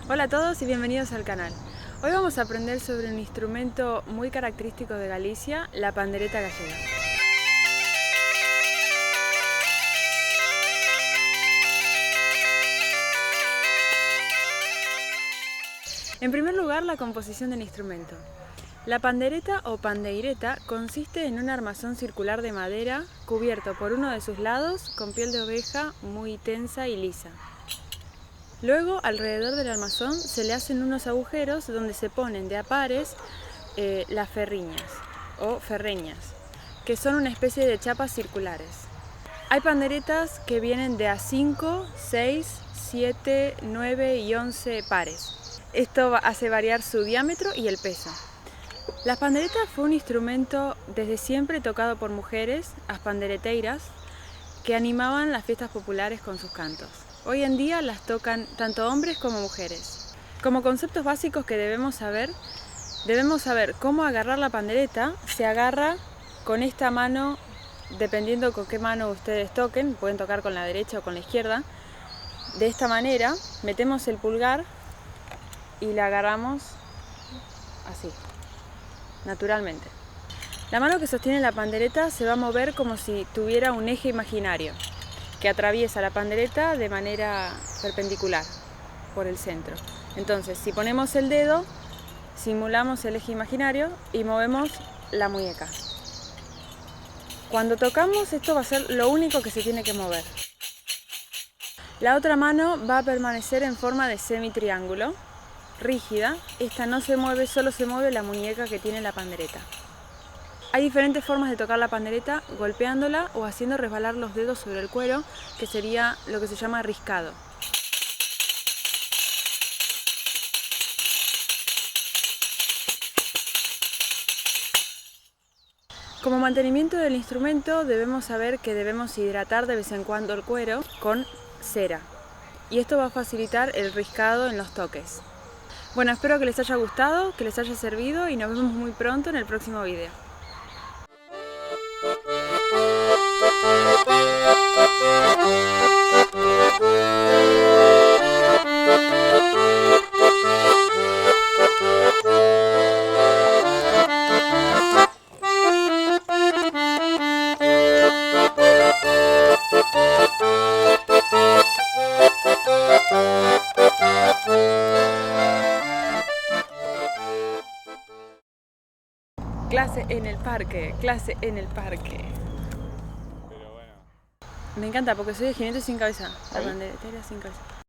Hola a todos y bienvenidos al canal. Hoy vamos a aprender sobre un instrumento muy característico de Galicia, la pandereta gallega. En primer lugar, la composición del instrumento. La pandereta o pandeireta consiste en un armazón circular de madera cubierto por uno de sus lados con piel de oveja muy tensa y lisa. Luego, alrededor del armazón se le hacen unos agujeros donde se ponen de a pares las ferriñas o ferreñas, que son una especie de chapas circulares. Hay panderetas que vienen de a 5, 6, 7, 9 y 11 pares. Esto hace variar su diámetro y el peso. La pandereta fue un instrumento desde siempre tocado por mujeres, as pandereteiras, que animaban las fiestas populares con sus cantos. Hoy en día las tocan tanto hombres como mujeres. Como conceptos básicos que debemos saber cómo agarrar la pandereta. Se agarra con esta mano, dependiendo con qué mano ustedes toquen, pueden tocar con la derecha o con la izquierda. De esta manera, metemos el pulgar y la agarramos así, naturalmente. La mano que sostiene la pandereta se va a mover como si tuviera un eje imaginario que atraviesa la pandereta de manera perpendicular por el centro. Entonces, si ponemos el dedo, simulamos el eje imaginario y movemos la muñeca. Cuando tocamos, esto va a ser lo único que se tiene que mover. La otra mano va a permanecer en forma de semitriángulo, rígida. Esta no se mueve, solo se mueve la muñeca que tiene la pandereta. Hay diferentes formas de tocar la pandereta, golpeándola o haciendo resbalar los dedos sobre el cuero, que sería lo que se llama riscado. Como mantenimiento del instrumento debemos saber que debemos hidratar de vez en cuando el cuero con cera. Y esto va a facilitar el riscado en los toques. Bueno, espero que les haya gustado, que les haya servido y nos vemos muy pronto en el próximo video. Clase en el parque, clase en el parque. Pero bueno. Me encanta porque soy el jinete sin cabeza, la panderetera sin cabeza.